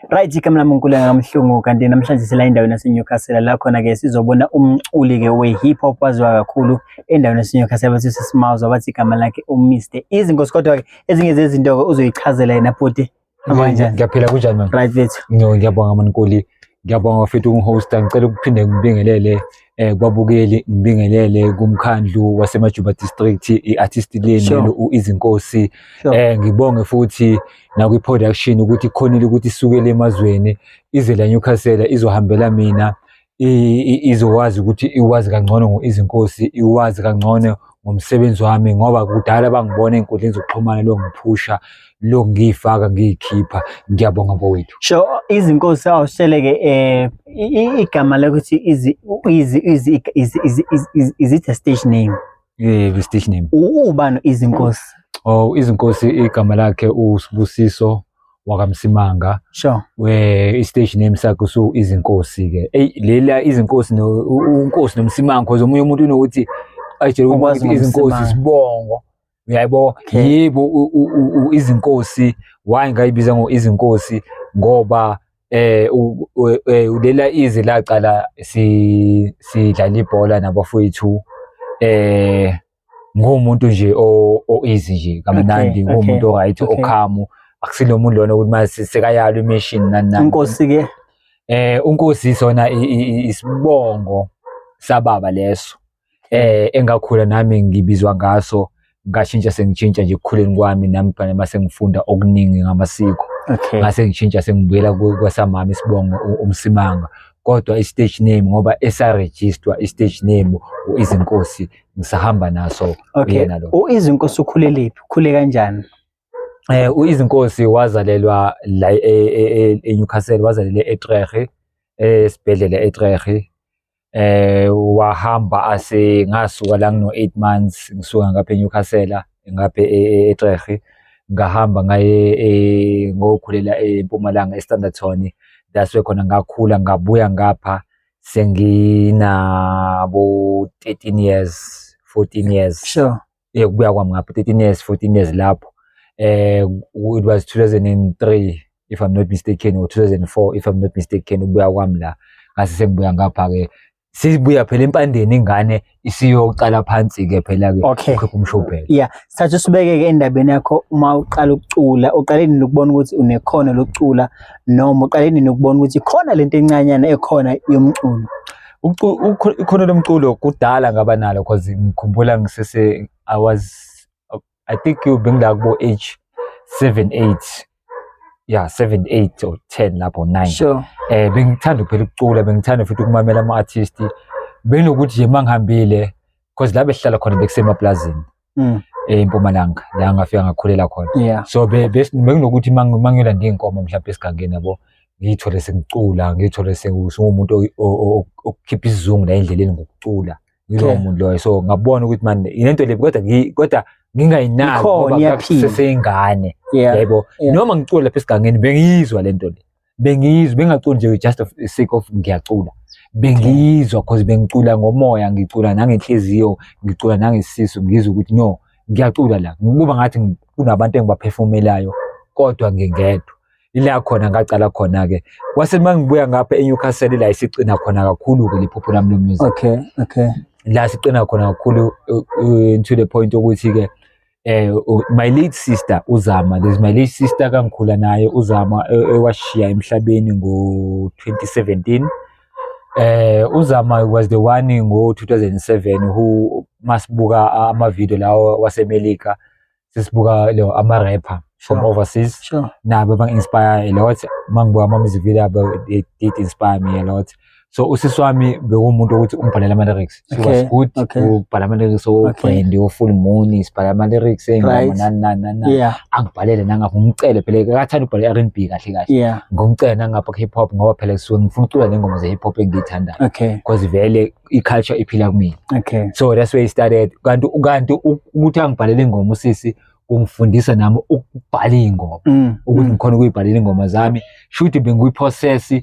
Right, igama lami uNkulunkulu ngamhlungu kanti namhlanje sila endaweni yaseNewcastle la khona ke sizobona umculi ke we-hip hop waziwa kakhulu endaweni yaseNewcastle bathi sisimawuza bathi igama lakhe uMr Izinkosi kodwa ke ezinye zezinto ke uzoyichazela yena futhi kanjani. Ngiyaphila kunjani manje? Right vethu. Ngiyabonga maNkulunkulu. Ngiyabonga mfethu ungihosta ngicela ukuphinde ngibingelele kwabukeli ngibingelele kumkhandlu wasemajuba district iartist leni uIzinkosi. Ngibonge futhi nakwi production ukuthi khonile ukuthi isukele emazweni ize la Newcastle izohambela mina izowazi ukuthi iwazi kangcono ngoIzinkosi iwazi kangcono ngomsebenzi wami ngoba kudala bangibona enkundleni zokuxhumana lo ngiphusha lo ngifaka ngiyikhipha. Ngiyabonga mfowethu. Sho Izinkosi awusheleke igama lokuthi is it a stage name? The stage name. Ubani Izinkosi? Oh, Izinkosi igama lakhe uSibusiso wakamsimanga. Sure. I-stage name sakhe so Izinkosi ke. Lela Izinkosi uNkosi noMsimanga cause omunye umuntu unokuthi ayitshela ukuthi Izinkosi sibongo. Uyayibona? Yebo Izinkosi why ngayibiza ngoIzinkosi ngoba ulela izi laqala sidlala ibhola nabafowethu ngomuntu nje easy nje kamnandi ngomuntu right okhamu akusilo umuntu lona ukuthi mase sekayalo imachine nani Inkosi ke uNkosi sona isibongo sababa leso engakhula nami ngibizwa ngaso ngashintsha sengitshintsha nje ekukhuleni kwami nami phana mase ngifunda okuningi ngamasiko ngase ngitshintsha sengibuyela kwasamama isibongo uMsimanga kodwa i-stage name ngoba esaregister i-stage name uIzinkosi ngisahamba naso yena lo. uIzinkosi ukhulelephi ukhule kanjani? uIzinkosi wazalelwa la eNewcastle wazalelwa eTrecht esibhedlela eTrecht wahamba ngasuka la ngino 8 months ngisuka ngapha eNewcastle ngapha eTrecht ngahamba ngaye ngokhulela eMpumalanga eStanderton that's where khona ngakhula ngabuya ngapha sengina bo 13 years 14 years. Sure. Kubuya kwami ngapha 13 years 14 years lapho it was 2003 if I'm not mistaken or 2004 if I'm not mistaken ubuya kwami la ngase sengibuya ngapha ke sibuya phela empandeni ingane isiyoqala phansi ke phela ke ukhipha umshobhelo. Yeah, sathu sibeke ke endabeni yakho uma uqala ukucula uqaleni nokubona ukuthi unekhono lokucula noma uqaleni nokubona ukuthi khona lento encanyana ekhona yomculo. Ikhono lomculo kudala ngaba nalo because ngikhumbula ngisese I think bengila kubo age 7 8 yeah 7 8 or 10 lapho 9. Sure. Bengithanda phela ukucula bengithanda futhi ukumamela ama-artist benokuthi nje mangihambile because la behlala khona bekusemaplazini eMpumalanga la ngafika ngakhulela khona. So benginokuthi mangiyolanda inkomo mhlawumbe esigangeni yabo ngiyithole sengicula ngiyithole sengumuntu okukhipha isizungu la endleleni ngokucula ngilowo muntu loyo. So ngabona ukuthi man into le kodwa ngingayinaki ngoba kusesengane yebo noma ngicula lapha esigangeni bengizwa lento le bengaculi nje just of the sake of ngiyacula bengizwa because bengicula ngomoya ngicula nangenhliziyo ngicula nangesisu ngizwa ukuthi no ngiyacula la kuba ngathi kunabantu engibaphefumelayo kodwa ngingedwa ila khona ngacala khona ke kwase mangibuya ngapha eNewcastle la isicina khona kakhulu ke liphupho lami lomusic. Okay La sicina khona kakhulu to the point ukuthi ke my late sister Uzama, there's my late sister kangikhula naye Uzama ewashiya emhlabeni ngo 2017. Uzama was the one ngo 2007 who masibuka ama video lawo waseMelika sisibuka lo ama rapper from overseas. Sure. Nabo bang inspire a lot mangibuka ama music video they did inspire me a lot. So usisi wami bekumuntu ukuthi umbhalela ama lyrics. She was good ubhala ama lyrics friend full moon isibhala ama lyrics engoma nani angibhalele nangapha ngicele phela akathanda ubhala R&B kahle kahle ngomcela nangapha hip hop ngoba phela suke ngifuna ukucula nengoma ze hip hop engiyithanda because vele iculture iphila kumina. So that's where I started kanti ukuthi angibhalele ingoma usisi ungifundisa nami ukubhala ingoma ukuthi ngikhona ukuyibhalela ingoma zami should bengiyiprocess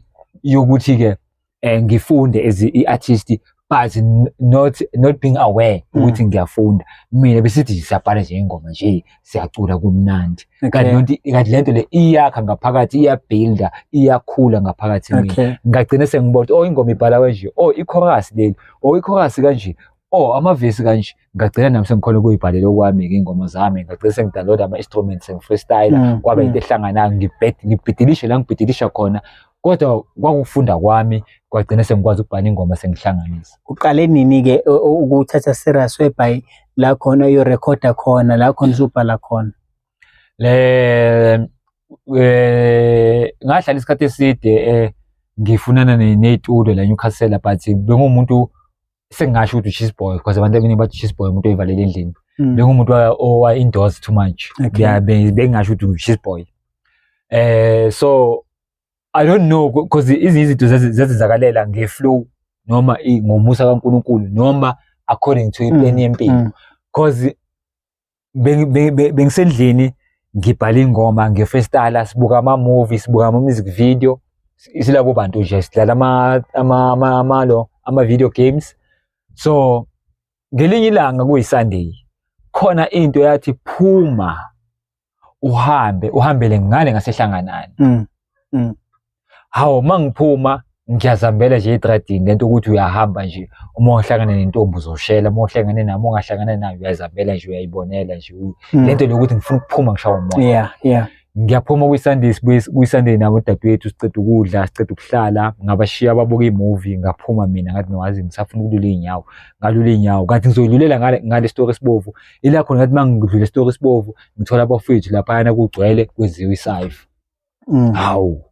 yokuthi ke ngifunde as i-artist but not being aware ukuthi ngiyafunda. Mina besithi siyabhala nje ingoma nje siyacula kumnandi. Kanti lento le iyakha ngaphakathi, iyabuilda, iyakhula ngaphakathi mina. Ngagcina sengibona ingoma ibhala kanje, i-chorus leli, i-chorus kanje, amavesi kanje. Ngagcina nami sengikhona ukuyibhalela okwami ingoma zami. Ngagcina sengidownload ama-instruments, sengifreestyle, kwaba into ehlanganayo, ngibhidilishe la ngibhidilisha khona. Kodwa kwakufunda kwami kwagcina sengikwazi ukubhala ingoma sengihlanganisa. Uqale nini-ke ukuthatha serious whereby la khona uyorekhoda khona, la khona usubhala khona? Ngahlala isikhathi eside ngifunana ney'tulo la Newcastle, but bengumuntu sengingasho ukuthi cheese boy, because abantu abaningi bathi cheese boy umuntu oyivalela endlini. Bengumuntu owa indoors too much. Bengingasho ukuthi cheese boy. So I don't know, because izinto zezizakalela ngeflow noma ngomusa kaNkulunkulu noma according to iplan yempilo. Because bengisendlini ngibhala ingoma, ngefreestyle, sibuka ama-movie, sibuka ama-music video, isilabo bantu nje sidlala ama-video games. So ngelinye ilanga kuyi-Sunday khona into yathi phuma uhambele ngale ngasehlanganani. Hawu mangiphuma ngiyazambela nje etradini lento ukuthi uyahamba nje, uma uhlangana nentombi uzoshela, uma uhlangane nami ungahlangana nayo uyazambela nje, uyayibonela nje lento lokuthi ngifuna ukuphuma ngishawa umoya. Ngiyaphuma kwi-Sunday nabo dadewethu, siceda ukudla, siceda ukuhlala, ngabashiya babuka i-movie, ngaphuma mina ngathi ngiwazi ngisafuna ukulula iy'nyawo, ngalula iy'nyawo, kanti ngizoyilulela ngale story esibovu. Ila khona ngathi mangidlula story esibovu ngithola abafowethu laphayana kugcwele kweziwe isayfu. Hawu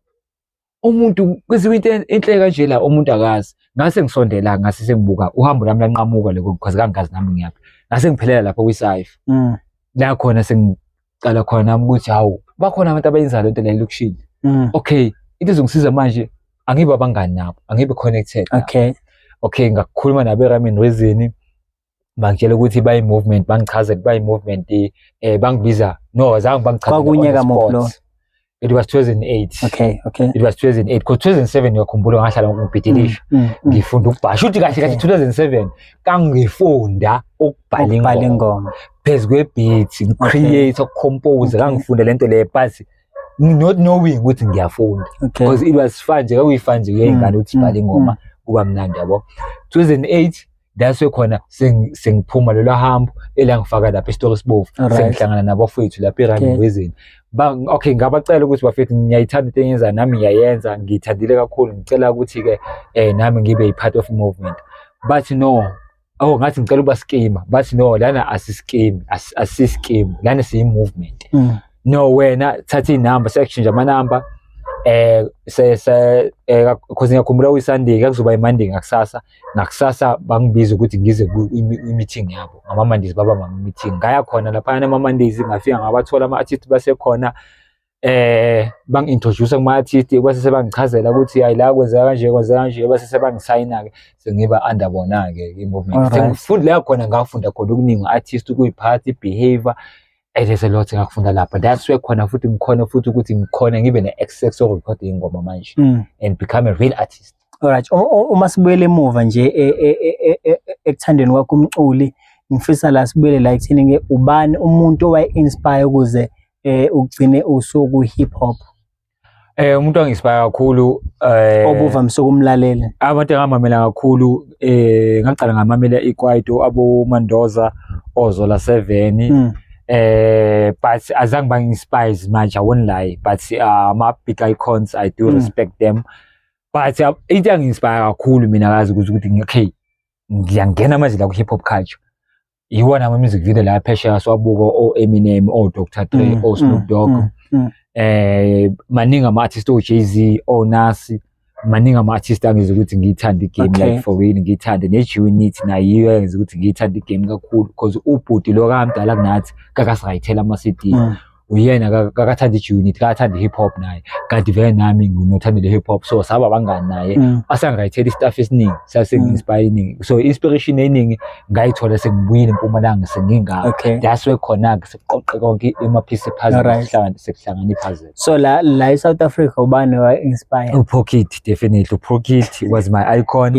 umuntu kweziwe into enhle kanje la, umuntu akazi. Ngase ngisondela, ngase sengibuka uhambo lami lanqamuka lokho, because kangazi nami ngiyaphi. Ngase ngiphelela lapha kwisayfu. La khona sengicala khona nami ukuthi hawu bakhona abantu abayenza lento le lokushini. Okay, into ezongisiza manje angibe abangani nabo, angibe connected. Okay, ngakhuluma nabo eRamin Rezini, bangitshela ukuthi bayi movement, bangichazela bayi movement, bangibiza zange bangichazela. Kwakunyaka moplo. It was 2008. Okay. It was 2008. Because 2007 ngiyakhumbula ngahlala ngibhidilisha. Ngifunda ukubhala. Uthi kahle 2007 kangifunda ukubhala ingoma. Phezu kwe-beat, create, compose, ngangifunda lento le, but not knowing ukuthi ngiyafunda. Because it was fun nje, kakuyifun nje ngey'ngane ukuthi sibhala ingoma kuba mnandi yabo. 2008 that's where khona sengiphuma lelo hambo elangifaka lapha eStory Sibovu, sengihlangana nabafowethu lapha eRamin Rezini. Okay, ngabacela ukuthi bafethu ngiyayithanda into enyenza nami ngiyayenza, ngiyithandile kakhulu, ngicela ukuthi ke nami ngibe i-part of movement. But no, ngathi ngicela ukuba schema, but no, lana asischeme, lana siyi-movement. No, wena thatha inamba, se-exchange amanamba, because ngiyakhumbula kwi-Sunday kuzoba i-Monday ngakusasa bangibiza ukuthi ngize ku-meeting yabo, ngama-Mondays baba ma-meeting. Ngaya khona laphana ama-Mondays ngafika ngabathola ama-artists basekhona, bangi-introduce kuma-artists, base sebangichazela ukuthi hayi la kwenzeka kanje, base sebangisayina-ke sengiba under bona-ke i-movement. Sengifundile khona, ngafunda khona okuningi, artist, ukuyiphatha, i-behavior. There's a lot ngakufunda lapha. That's where khona futhi ngikhona futhi ukuthi ngikhona ngibe ne-access yokurecord ingoma manje and become a real artist. Alright, uma sibuyele emuva nje ekuthandeni kwakho umculi, ngifisa la sibuyele la ekutheni-ke ubani umuntu owaye-inspire ukuze ugcine usuku hip hop? Umuntu wangi-inspire kakhulu obuvamise ukumlalela. Abantu engamamela kakhulu, ngaqala ngamamela iKwaito, aboMandoza, oZola 7. But azange bangi-inspire much, I won't lie, but ama-big icons, I do respect them. But into yangi-inspire kakhulu mina kazi ukuthi okay, ngiyangena manje la ku-hip hop culture. Yiwona ama-music video la phesheya siwabuka, o-Eminem, o-Dr. Dre, o-Snoop Dogg, maningi ama-artist, o-Jay-Z, o-Nasi, maningi ama-artist angize ukuthi ngiyithanda igame, like for real ngiyithanda, ne-G-Unit nayo yangize ukuthi ngiyithanda igame kakhulu, because ubhuti lo kamdala kunathi kakasirayithela ama-CD. uyena kakathanda i-unit kakathanda i-hip hop naye kanti vele nami nginothanda le hip hop so saba abangani naye asangayithela i-stuff esiningi sasengi-inspire iningi so inspiration eningi ngayithola sengibuyile eMpumalanga senginga that's where khona-ke sekuqoqe konke ama-piece puzzle sekuhlangana i-puzzle. So la e-South Africa ubani wa-inspire? uPocket, definitely uPocket was my icon.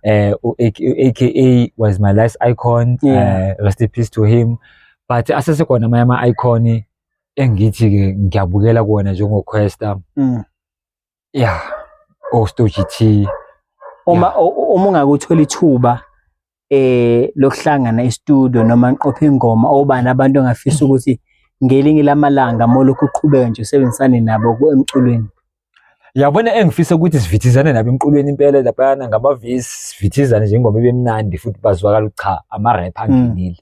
AKA was my last icon. Rest in peace to him. But asesekhona amanye ama-icon engithi-ke ngiyabukela kuwona njengoQuesta. Stogie T. Uma ungakuthola ithuba lokuhlangana e-studio noma nqopha ingoma obani abantu ongafisa ukuthi ngelinye lamalanga molokhu uqhubeka nje usebenzisane nabo emculweni? Yabona engifisa ukuthi sivithizane nabo emculweni impela laphana ngama-verse sivithizane njengoma ebemnandi futhi bazwakala cha ama-rap angenile.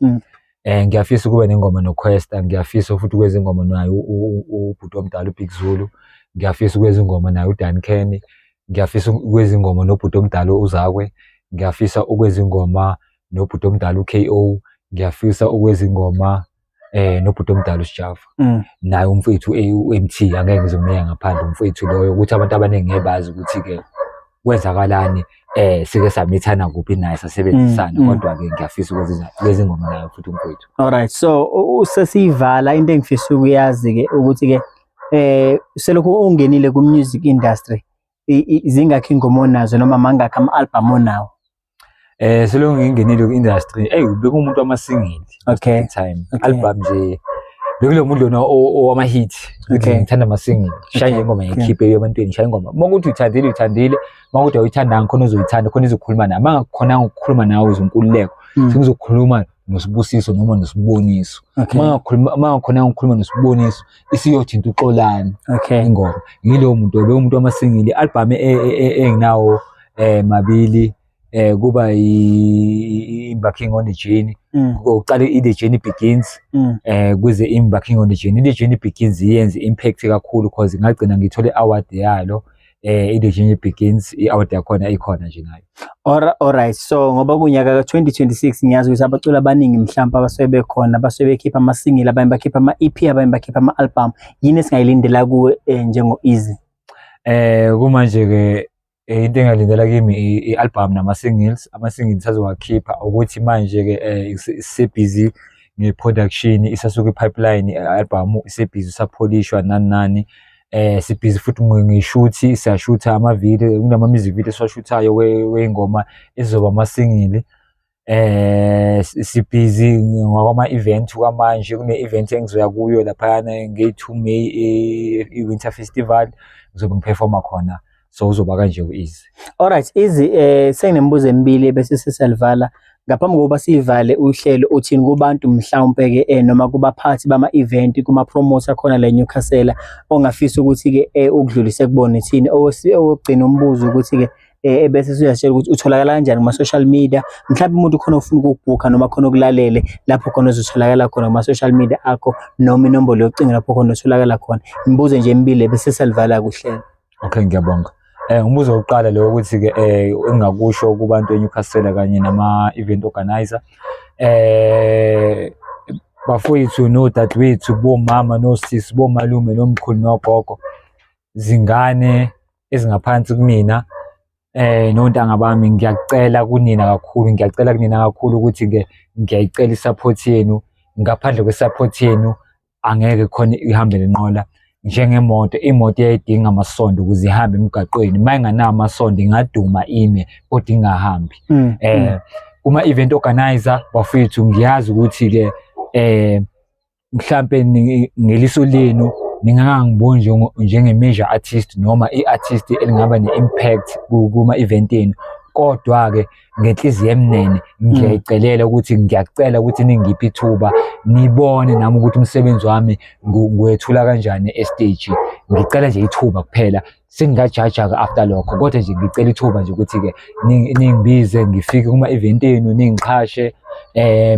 Ngiyafisa ukuba nengoma noQuesta, ngiyafisa futhi ukwenza ingoma nayo ubhuti omdala uBig Zulu, ngiyafisa ukwenza ingoma nayo uDan Kenny, ngiyafisa ukwenza ingoma nobhuti omdala uZakwe, ngiyafisa ukwenza ingoma nobhuti omdala uKO, ngiyafisa ukwenza ingoma nobhuti omdala uSjava naye umfowethu uMT angeke ngizomneka ngaphandle umfowethu loyo ukuthi abantu abaningi ngebazi ukuthi-ke kwenzakalani sike samithana kuphi naye sasebenzisana kodwa-ke ngiyafisa ukwenza ingoma nayo futhi umfowethu. Alright, so usesiyivala into engifisa ukuyazi-ke ukuthi-ke selokhu ungenile ku-music industry zingakho ingoma onazo noma mangakho ama-album onawo? Selokhu ngingenile ku-industry bekumuntu wamasingili time album nje bekulo muntu lona owama-hit ngithanda amasingili shaye ingoma ngiyikhiphe ebantwini shaye ingoma makuthi uyithandile makuthi awuyithandanga khona uzoyithanda khona izokhuluma nawe mangakhonanga ukukhuluma nawe uzinkululeko sengizokhuluma noSibusiso noma noSiboniso mangakhonanga ukukhuluma noSiboniso isiyothinta uXolani ingoma yilowo muntu bekumuntu wamasingili album enginawo mabili kuba i-Embarking on the Journey uqala i-The Journey Begins kuze i-Embarking on the Journey. The Journey Begins yenze impact kakhulu because ngagcina ngithole award yalo i-The Journey Begins i-award yakhona ikhona nje nayo. Alright, so ngoba kunyaka ka-2026 ngiyazi ukuthi abaculi abaningi mhlawumbe abasuke bekhona basuke bekhipha ama-single abanye bakhipha ama-EP abanye bakhipha ama-album yini esingayilindela kuwe njengo-Easy? Kumanje-ke into engalindela kimi i-album nama-singles ama-singles azowakhipha ukuthi manje-ke isebhizi nge-production isasuka i-pipeline i-album isebhizi isapholishwa nani sibhizi futhi ngishuthi siyashutha ama-video kunama-music video esiwashuthayo wey'ngoma ezizoba ama-single sibhizi ngokwama-event kwamanje kune-event engizoya kuyo laphayana nge-2 May i-Winter Festival ngizobe ngiperforma khona. So uzoba kanje u-Easy. Alright, Easy senginemibuzo emibili bese sesalivala ngaphambi kokuba sivale uhlelo uthini kubantu mhlawumbe-ke noma kubaphathi bama-event kuma-promoter khona la eNyukhasela ongafisa ukuthi-ke ukudlulise kubona ithini owugcina umbuzo ukuthi-ke bese siyasitshela ukuthi utholakala kanjani kuma-social media mhlawumbe umuntu khona ufuna ukukubhukha noma khona ukulalele lapho khona uzotholakala khona kuma-social media akho noma inombolo yokucinga lapho khona utholakala khona imibuzo nje emibili bese salivala kuhlelo. Okay, ngiyabonga. Umbuzo wokuqala lo ukuthi-ke engingakusho kubantu eNyukhasela kanye nama-event organizer bafowethu nodadewethu bomama nosisi bomalume nomkhulu nogogo zingane ezingaphansi kumina nontanga bami ngiyacela kunina kakhulu ukuthi-ke ngiyayicela i-support yenu ngaphandle kwe-support yenu angeke khona ihambe lenqola njengemoto imoto iyayidinga amasondo ukuze ihambe emgaqweni mayinganawo amasondo ingaduma ime kodwa ingahambi. Kuma-event organizer bafethu ngiyazi ukuthi-ke mhlampe ngeliso lenu ningangangiboni njenge-major artist noma i-artist elingaba ne-impact kuma-event enu kodwa-ke ngenhliziyo emnene ngiyayicelela ukuthi ngiyacela ukuthi ningiphe ithuba nibone nami ukuthi umsebenzi wami ngiwethula kanjani estage ngicela nje ithuba kuphela sengingajaja-ke after lokho kodwa nje ngicela ithuba nje ukuthi-ke ningibize ngifike kuma-event enu ningiqhashe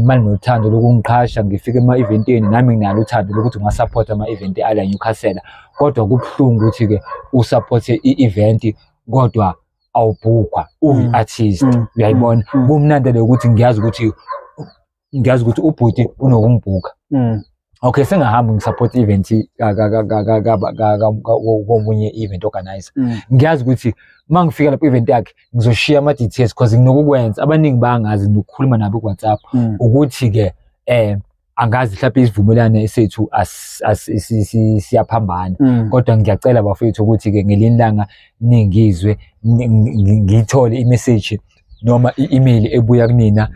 mali nothando lokungiqhasha ngifike ema-event enu nami nginalo uthando lokuthi ngingasapota ama-event ala Newcastle kodwa kubuhlungu ukuthi-ke usapothe i-event kodwa awubhukwa uyi-artist uyayibona kumnandi ukuthi ngiyazi ukuthi ubhuti unokungibhuka okay sengahamba ngisupport event komunye event organizer ngiyazi ukuthi mangifika lapho event yakhe ngizoshiya ama details because nginokukwenza abaningi bangazi nokukhuluma nabo ku WhatsApp ukuthi ke angazi mhlawumbe isivumelane esethu siyaphambana kodwa ngiyacela bafethu ukuthi ke ngelilanga ningizwe ngithole imessage noma i-email ebuya kunina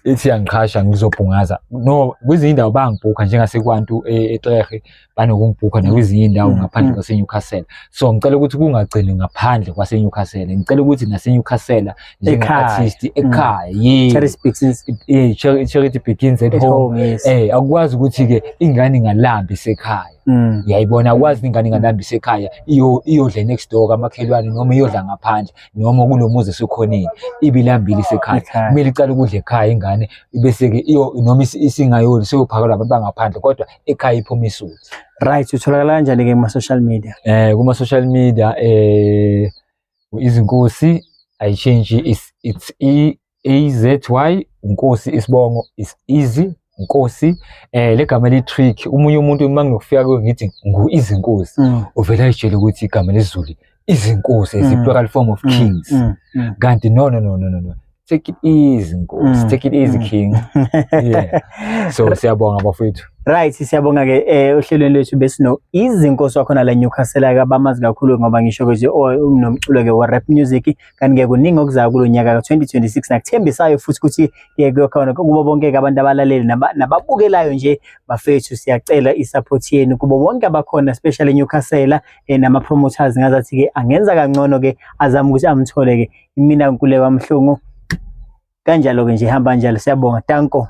ethi yangiqhasha ngizobhungaza no kwezinye indawo bangibhuka njengasekwantu eTrehe banokungibhuka nakwezinye indawo ngaphandle kwase Newcastle so ngicela ukuthi kungagcini ngaphandle kwase Newcastle ngicela ukuthi nase Newcastle njenga-artist ekhaya charity begins at home akwazi ukuthi ke ingane ingalambi sekhaya yayibona akwazi ingane ingalambi sekhaya iyodla next door kamakhelwane noma iyodla ngaphandle noma kulomuzi sekhoneni ibilambile sekhaya kumele icala ukudla ekhaya ingane bese ke iyo noma isingayoli seyophakelwa abantu bangaphandle kodwa ekhaya iphuma isuthi. Right, utholakala kanjani ke kuma social media? Kuma social media izinkosi I change it's EAZY Nkosi Isibongo is easy Nkosi legama le trick umunye umuntu mangifika kuyo ngithi izinkosi uvela ayitshela ukuthi igama lezulu izinkosi is a plural form of kings kanti no take it easy Nkosi take it easy king yeah so siyabonga bafethu. Right, siyabonga ke ohlelweni lethu besino izinkosi wakhona la Newcastle ke bamazi kakhulu ngoba ngisho ke nomculo ke wa rap music kanti ke kuningi okuzayo kulonyaka ka 2026 nakuthembisayo futhi ukuthi ke kuyokhona kubo bonke ke abantu abalaleli nababukelayo nje bafethu siyacela isupport yenu kubo bonke abakhona especially Newcastle nama promoters ngazathi ke angenza kangcono ke azama ukuthi amthole ke mina nkule kwamhlungu kanjalo ke nje hamba njalo siyabonga tanko.